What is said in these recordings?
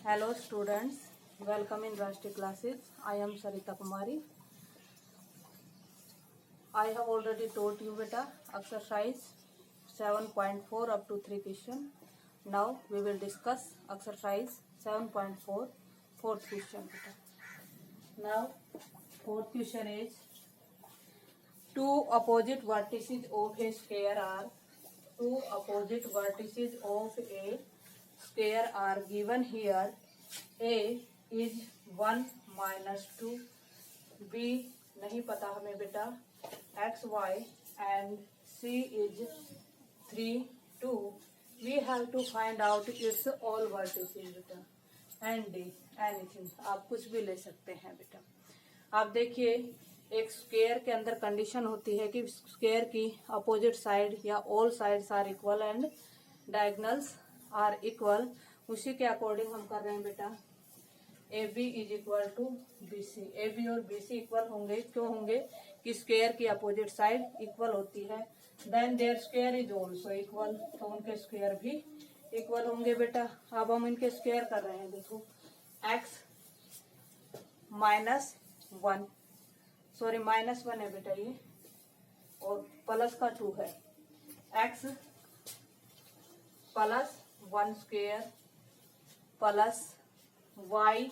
Hello students, welcome in Rashtriya classes. I am Sarita Kumari. I have already told you beta exercise 7.4 up to 3 question. Now we will discuss exercise 7.4 fourth question beta. Now fourth question is two opposite vertices of a square are given here. A is 1 minus 2, B नहीं पता हमें बेटा, x y and C is 3 2. We have to find out its all vertices बेटा, and D anything, आप कुछ भी ले सकते हैं बेटा। आप देखिए एक स्क्वायर के अंदर कंडीशन होती है कि स्क्वायर की अपोजिट साइड या all sides are equal and diagonals are equal. उसी के अकॉर्डिंग हम कर रहे हैं बेटा ए B is equal to B C. A B और बी सी इक्वल होंगे, क्यों होंगे कि स्क्वायर की अपोजिट साइड इक्वल होती है। Then their square is also equal, तो उनके स्क्वायर भी इक्वल होंगे बेटा। अब हम इनके स्क्वायर कर रहे हैं, देखो x minus one, sorry minus one है बेटा ये, और प्लस का टू है। X plus one square plus y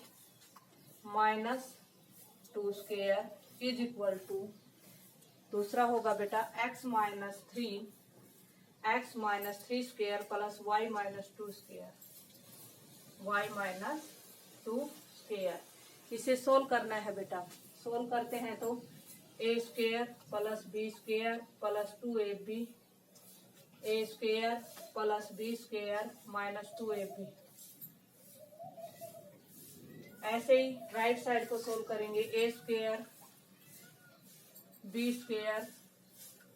minus two square is equal to, दूसरा होगा बेटा x minus three square plus y minus two square. इसे सोल्व करना है बेटा। सोल्व करते हैं तो a square plus b square plus two a b, a square plus b square minus two a b. ऐसे ही राइट साइड को solve करेंगे, a square b square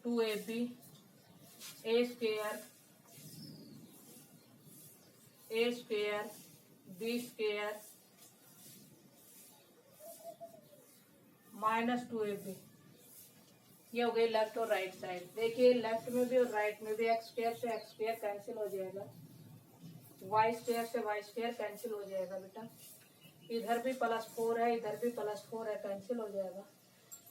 two a b, a square b square minus two a b. ये हो गई left और right side. देखिए left में भी और राइट में भी एक्स स्क्वायर से एक्स स्क्वायर कैंसिल हो जाएगा, वाई स्क्वायर से वाई स्क्वायर कैंसिल हो जाएगा बेटा। इधर भी प्लस फोर है, इधर भी प्लस फोर है, कैंसिल हो जाएगा।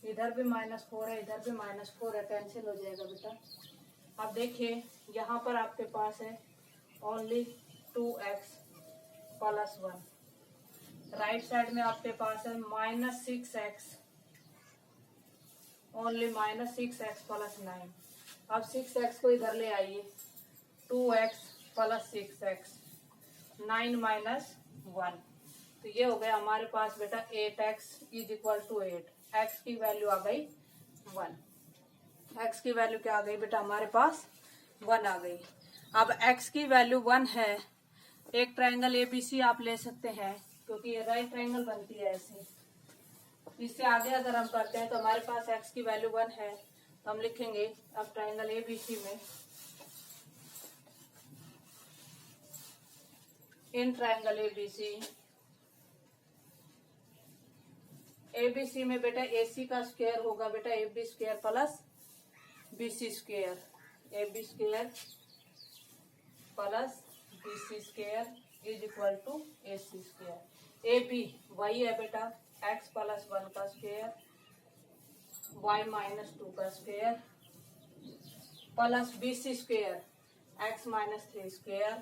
इधर भी माइनस फोर है, इधर भी माइनस फोर है, कैंसिल हो जाएगा बेटा। अब देखिए यहाँ पर आपके पास है only 2x plus one, right side में आपके पास है minus 6x, only minus 6x plus 9। अब 6x को इधर ले आइए, 2x प्लस 6x, 9 माइनस 1, तो ये हो गया हमारे पास बेटा 8x is equal to 8। x की वैल्यू आ गई 1, x की वैल्यू क्या आ गई बेटा, हमारे पास 1 आ गई। अब x की वैल्यू 1 है, एक ट्रायंगल एबीसी आप ले सकते हैं क्योंकि ये राइट ट्रायंगल बनती है ऐसे। इससे आगे अगर हम करते हैं तो हमारे पास x की वैल्यू 1 है, तो हम लिखेंगे अब ट्रायंगल एबीसी में, इन ट्रायंगल एबीसी में बेटा एसी का स्क्वायर होगा बेटा ए b square plus b c square, a b square plus b c square is equal to a c square. A b वही है बेटा एक्स प्लस वन का स्क्वायर वाई माइनस टू का square plus b c square x minus three square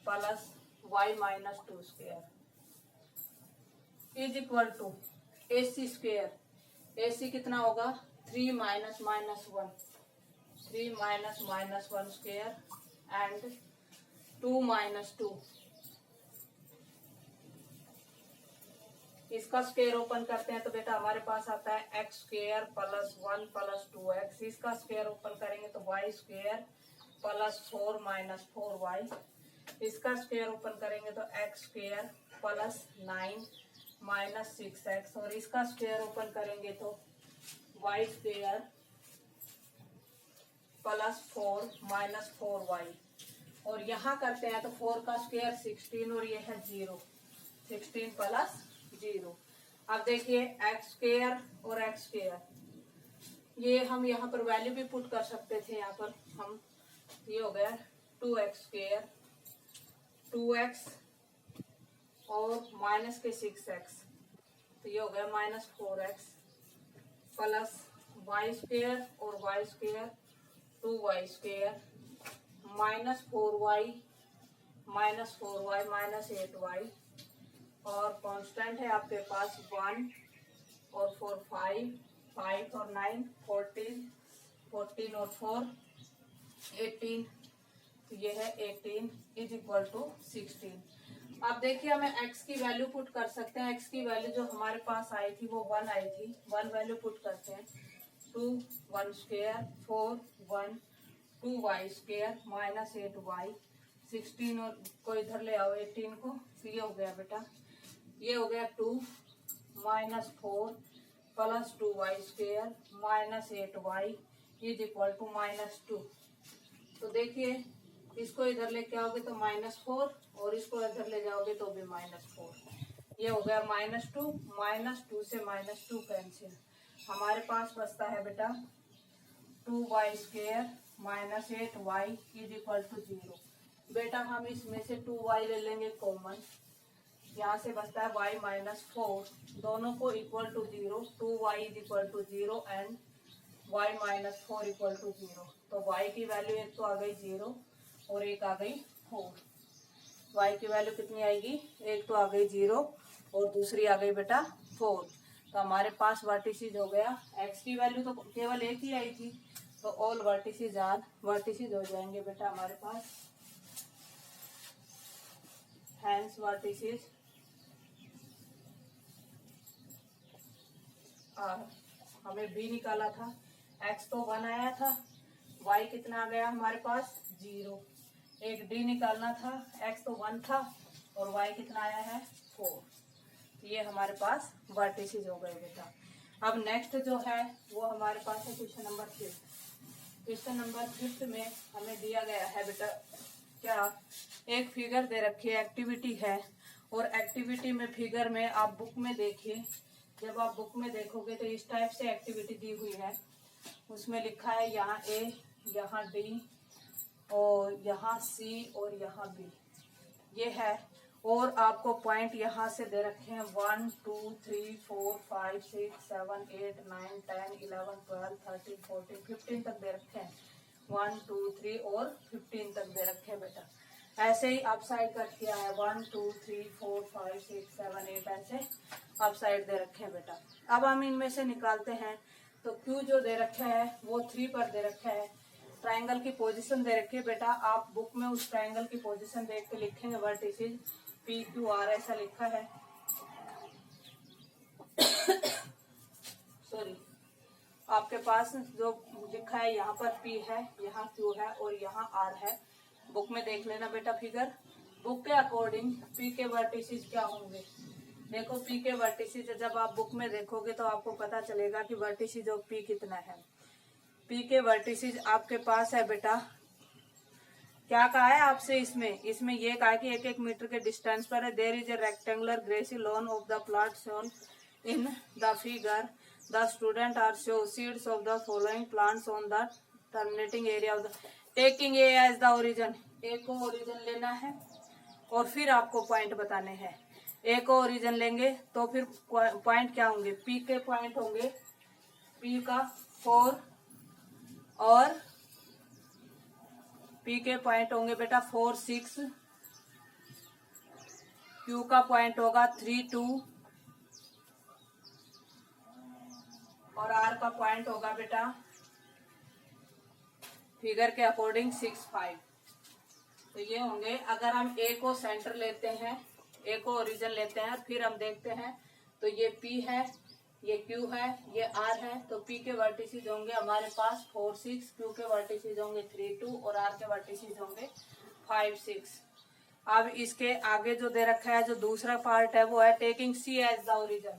plus y minus two square is equal to a c square. A c कितना होगा 3 minus minus one, 3 minus minus one square and 2 minus 2। इसका square open करते हैं तो बेटा हमारे पास आता है x square plus 1 plus 2x। इसका स्क्वायर ओपन करेंगे तो Y square plus 4 minus 4y। इसका स्क्वायर ओपन करेंगे तो x square plus 9 minus 6x, और इसका स्क्वायर ओपन करेंगे तो Y square plus 4 minus 4y, और यहाँ करते हैं तो 4 का स्क्वायर 16 और ये है 0, 16 प्लस 0। अब देखिए एक्स स्क्वायर और एक्स स्क्वायर, ये हम यहाँ पर वैल्यू भी पुट कर सकते थे। यहाँ पर हम, ये हो गया 2x स्क्वायर 2x और माइनस के 6x, तो ये हो गया -4x प्लस वाई स्क्वेयर और y square 2y square -4y -8y और कांस्टेंट है आपके पास 1 और 4 5 और 9 14 और 4 18, तो ये है 18 इज इक्वल टू 16। अब देखिए हमें x की वैल्यू पुट कर सकते हैं। x की वैल्यू जो हमारे पास आई थी वो 1 आई थी, 1 वैल्यू पुट करते हैं। 2 1 स्क्वेयर 4 1 2y स्क्वेयर -8y 16 और को इधर ले आओ 18 को, फिर ये हो गया बेटा, ये हो गया 2 -4 plus 2y square -8y is equal to -2। तो देखिए इसको इधर लेके आओगे तो -4 और इसको इधर ले जाओगे तो भी -4। ये हो गया -2 से -2 कैंसिल, हमारे पास बचता है बेटा 2y square -8y is equal to 0। बेटा हम इसमें से 2y ले लेंगे कॉमन, यहाँ से बचता है y -4, दोनों को equal to 0, 2y is equal to 0 and y -4 equal to 0। तो y की वैल्यू एक तो आ गई 0 और एक आ गई 4। y की वैल्यू कितनी आएगी, एक तो आ गई 0 और दूसरी आ गई बेटा 4। तो हमारे पास वर्टिसेस हो गया, x की वैल्यू तो केवल एक ही आई थी, तो ऑल वर्टिसेस हो जाएंगे बेटा हमारे पास। हैंस वर्टिसेस हमें b निकाला था, x तो 1 आया था, y कितना आ गया हमारे पास 0, एक d निकालना था, x तो 1 था और y कितना आया है 4। ये हमारे पास वर्टिसेस हो गए बेटा। अब नेक्स्ट जो है वो हमारे पास है क्वेश्चन नंबर 5। क्वेश्चन नंबर 5 में हमें दिया गया है बेटा क्या, एक फिगर दे रखी है, एक्टिविटी है, और एक्टिविटी में फिगर में आप बुक में देखिए, जब आप बुक में देखोगे तो इस टाइप से एक्टिविटी दी हुई है। उसमें लिखा है यहाँ A, यहाँ D और यहाँ C और यहाँ B, ये है। और आपको पॉइंट यहाँ से दे रखे हैं 1 2 3 4 5 6 7 8 9 10 11 12 13 14 15 तक दे रखे हैं, 1 2 3 और 15 तक दे रखे हैं बेटा। ऐसे ही अप साइड कर किया है 1 2 3 4 5 6 7 8 ऐसे अप साइड दे रखे हैं बेटा। अब हम इनमें से निकालते हैं, तो Q जो दे रखा है वो 3 पर दे रखा है, ट्रायंगल की पोजीशन दे रखी है बेटा। आप बुक में उस ट्रायंगल की पोजीशन देख के लिखेंगे वर्टिसेस PQR ऐसा लिखा है सॉरी, आपके पास जो लिखा है यहाँ पर P है, यहाँ Q है और यहाँ R है। बुक में देख लेना बेटा फिगर, बुक के अकॉर्डिंग P के वर्टिसेस क्या होंगे। देखो P के वर्टिसेस जब आप बुक में देखोगे तो आपको पता चलेगा कि वर्टिसेस ऑफ P कितना है। P के वर्टिसेस आपके पास है बेटा, क्या कहा है आपसे, इसमें ये कहा है कि 1-1 मीटर के डिस्टेंस पर है। There is a rectangular grassy lawn of the plot shown in the figure, the student are sow seeds of the following plants on the terminating area of the, taking a as the origin, a को origin लेना है और फिर आपको point बताने हैं। ए को origin लेंगे तो फिर पॉइंट क्या होंगे, पी के पॉइंट होंगे, पी का 4 और पी के पॉइंट होंगे बेटा 4 6, क्यू का पॉइंट होगा 3 2 और आर का पॉइंट होगा बेटा फिगर के अकॉर्डिंग 6 5। तो ये होंगे, अगर हम ए को सेंटर लेते हैं, ए को ओरिजिन लेते हैं, फिर हम देखते हैं तो ये पी है, ये क्यू है, ये आर है। तो पी के वर्टिसेस होंगे हमारे पास 4 6, क्यू के वर्टिसेस होंगे 3 2 और आर के वर्टिसेस होंगे 5 6। अब इसके आगे जो दे रखा है, जो दूसरा पार्ट है वो है taking C as the origin.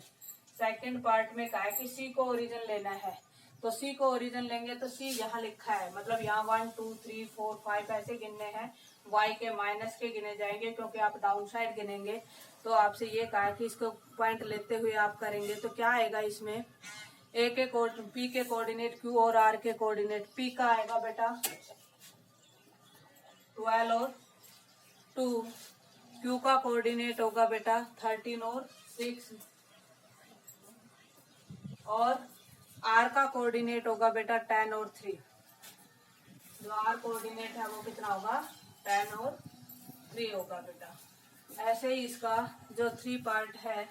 Second part में कहा है कि सी को ओरिजिन लेना है, तो सी को ओरिजिन लेंगे तो सी यहाँ लिखा है, मतलब यहाँ 1 2 3 4 5 ऐसे गिनने हैं, y के माइनस के गिने जाएंगे क्योंकि आप डाउन साइड गिनेंगे। तो आपसे ये कहा है कि इसको पॉइंट लेते हुए आप करेंगे, तो क्या आएगा इसमें, ए के पी के कोऑर्डिनेट क्यू और आर के कोऑर्डिनेट, पी का आएगा बेटा 12 और 2, Q का कोऑर्डिनेट होगा बेटा 13 और 6, और R का कोऑर्डिनेट होगा बेटा 10 और 3। जो R कोऑर्डिनेट है वो कितना होगा 10 और 3 होगा बेटा। ऐसे ही इसका जो 3 पार्ट है,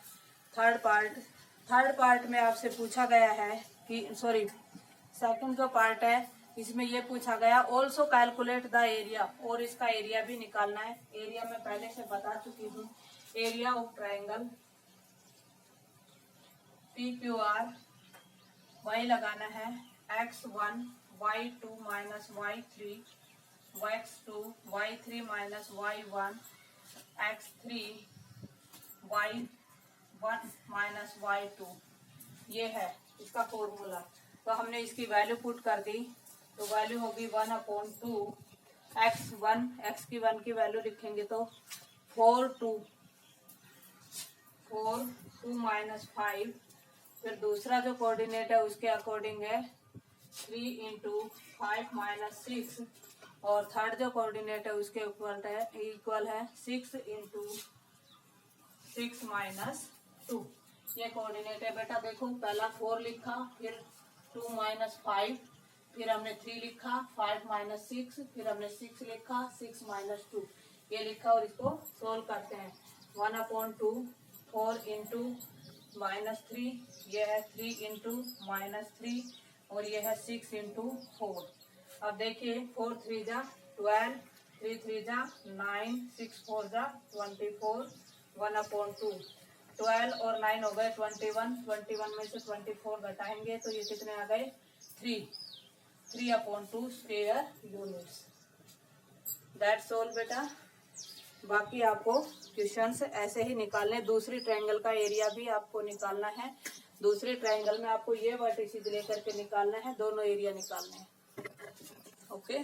थर्ड पार्ट में आपसे पूछा गया है कि सॉरी सेकंड जो पार्ट है इसमें ये पूछा गया ऑल्सो कैलकुलेट द एरिया, और इसका एरिया भी निकालना है। एरिया मैं पहले से बता चुकी हूँ, एरिया ऑफ ट्रायंगल PQR वही लगाना है x1 y2 minus y3 x2 y3 minus y1 x3 y1 minus y2। ये है इसका फॉर्मूला। तो हमने इसकी वैल्यू पुट कर दी, तो वैल्यू होगी 1/2 x1, x की 1 की वैल्यू लिखेंगे तो 4 2 माइनस 5। फिर दूसरा जो कोऑर्डिनेट है उसके अकॉर्डिंग है 3 इंटू 5 माइनस 6, और थर्ड जो कोऑर्डिनेट है उसके इक्वल है 6 इंटू 6 माइनस 2। ये कोऑर्डिनेट है बेटा। देखो पहला 4 लिखा, फिर 2 माइनस 5, फिर हमने 3 लिखा, 5 माइनस 6, फिर हमने 6 लिखा, 6 माइनस 2 ये लिखा, और इसको सोल्व करते हैं। 1/2 4 इंटू माइनस 3, ये है 3 इंटू माइनस 3, और ये है 6 इंटू 4। अब देखिए 4 3 जा 12, 3 3 जा 9, 6 4 जा 24, 1/2 12 और 9 हो गए 21, 21 में से 24 घटाएंगे तो ये कितने आ गए 3/2 स्क्वायर यूनिट्स। दैट्स ऑल बेटा। बाकी आपको क्वेश्चंस ऐसे ही निकालने। दूसरी ट्रायंगल का एरिया भी आपको निकालना है। दूसरे ट्रायंगल में आपको ये वर्टिसेस लेकर के निकालना है, दोनों एरिया निकालने हैं। ओके।